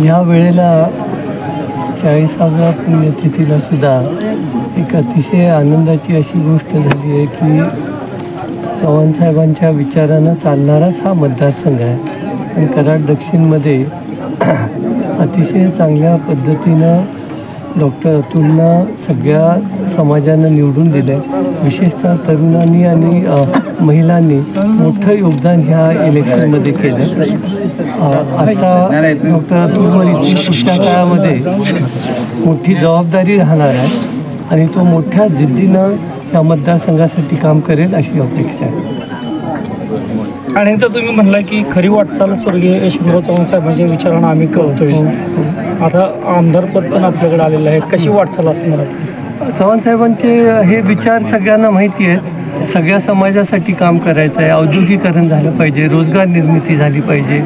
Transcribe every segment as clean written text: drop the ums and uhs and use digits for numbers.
या वेळेला 40व्या पुण्यतिथीला सुद्धा एक अतिशय आनंदाची अशी गोष्ट झाली आहे की चव्हाण साहेबांच्या विचारानं चालणाराच हा मतदारसंघ आहे आणि कराड दक्षिणमध्ये अतिशय चांगल्या पद्धतीनं डॉक्टर अतुलला सगळ्या समाजानं निवडून दिलं आहे. विशेषतः तरुणांनी आणि महिलांनी मोठं योगदान ह्या इलेक्शनमध्ये केलं. आता डॉक्टर अतुलवर पुढच्या काळामध्ये मोठी जबाबदारी राहणार आहे आणि तो मोठ्या जिद्दीनं या मतदारसंघासाठी काम करेल अशी अपेक्षा आहे. आणि तर तुम्ही म्हणला की खरी वाटचाल स्वर्गीय यशवंतराव चव्हाण साहेबांच्या विचारांना आम्ही करतोय. आता आमदारपद पण आपल्याकडे आलेलं आहे, कशी वाटचाल असणार आहे? चव्हाण साहेबांचे हे विचार सगळ्यांना माहिती आहेत. सगळ्या समाजासाठी काम करायचं आहे, औद्योगिकरण झालं पाहिजे, रोजगार निर्मिती झाली पाहिजे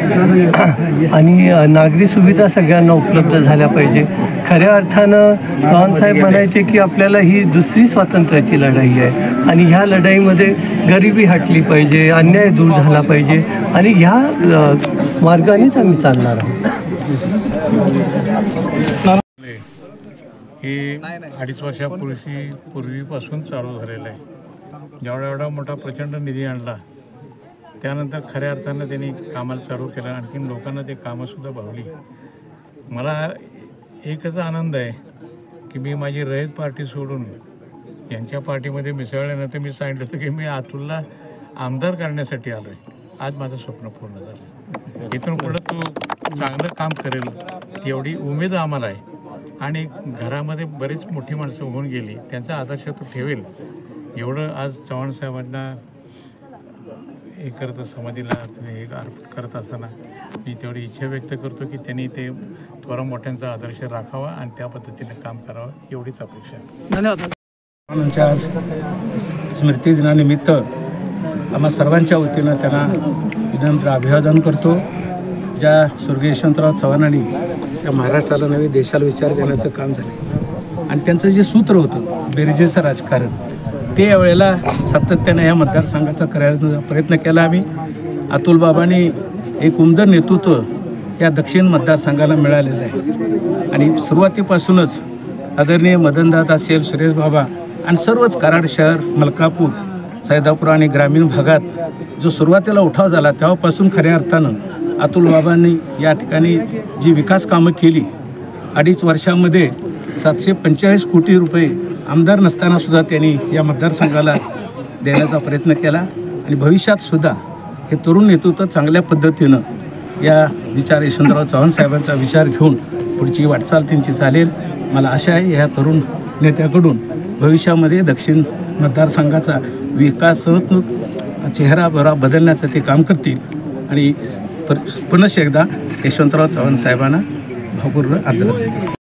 आणि नागरी सुविधा सगळ्यांना उपलब्ध झाल्या पाहिजे. खऱ्या अर्थानं चव्हाण साहेब म्हणायचे की आपल्याला ही दुसरी स्वातंत्र्याची लढाई आहे आणि ह्या लढाईमध्ये गरिबी हटली पाहिजे, अन्याय दूर झाला पाहिजे आणि ह्या मार्गानेच आम्ही चालणार आहोत. हे 2.5 वर्षापूर्वीपासून चालू झालेलं आहे. एवढा मोठा प्रचंड निधी आणला, त्यानंतर खऱ्या अर्थानं त्यांनी कामाला चालू केलं. आणखीन लोकांना ते कामंसुद्धा भावली. मला एकच आनंद आहे की मी माझी रयत पार्टी सोडून यांच्या पार्टीमध्ये मिसळल्यानंतर मी सांगितलं होतं की मी अतुलला आमदार करण्यासाठी आलो आहे. आज माझं स्वप्न पूर्ण झालं. इथून पुढं तो चांगलं काम करेल एवढी उमेद आम्हाला आहे आणि घरामध्ये बरीच मोठी माणसं होऊन गेली, त्यांचा आदर्श तो ठेवेल एवढं आज चव्हाण साहेबांना हे करत समाधीला हे अर्पण करत असताना मी तेवढी इच्छा व्यक्त करतो की त्यांनी ते थोडा मोठ्यांचा आदर्श राखावा आणि त्या पद्धतीने काम करावं एवढीच अपेक्षा आहे. धन्यवाद. आज स्मृती दिनानिमित्त आम्हा सर्वांच्या वतीनं त्यांना विनम्र अभिवादन करतो. ज्या स्वर्गीय यशवंतराव चव्हाणांनी त्या महाराष्ट्राला नवे देशाला विचार देण्याचं काम झालं आणि त्यांचं जे सूत्र होतं बेरजेचं राजकारण, ते यावेळेला सातत्यानं या मतदारसंघाचा करायचा प्रयत्न केला आम्ही. अतुल बाबांनी एक उमदं नेतृत्व या दक्षिण मतदारसंघाला मिळालेलं आहे आणि सुरुवातीपासूनच आदरणीय मदनदादा असेल, सुरेश बाबा आणि सर्वच कराड शहर, मलकापूर, सैदापूर आणि ग्रामीण भागात जो सुरुवातीला उठाव झाला तेव्हापासून खऱ्या अर्थानं अतुल बाबांनी या ठिकाणी जी विकास कामं केली, 2.5 वर्षामध्ये 745 कोटी रुपये आमदार नसतानासुद्धा त्यांनी या मतदारसंघाला देण्याचा प्रयत्न केला आणि भविष्यातसुद्धा हे तरुण नेतृत्व चांगल्या पद्धतीनं या विचार यशवंतराव चव्हाण साहेबांचा विचार घेऊन पुढची वाटचाल त्यांची चालेल. मला आशा आहे ह्या तरुण नेत्याकडून भविष्यामध्ये दक्षिण मतदारसंघाचा विकासात्मक चेहरा बदलण्याचं ते काम करतील आणि पुनश्च एकदा यशवंतराव चव्हाण साहेबांना भावपूर्ण आदरांजली.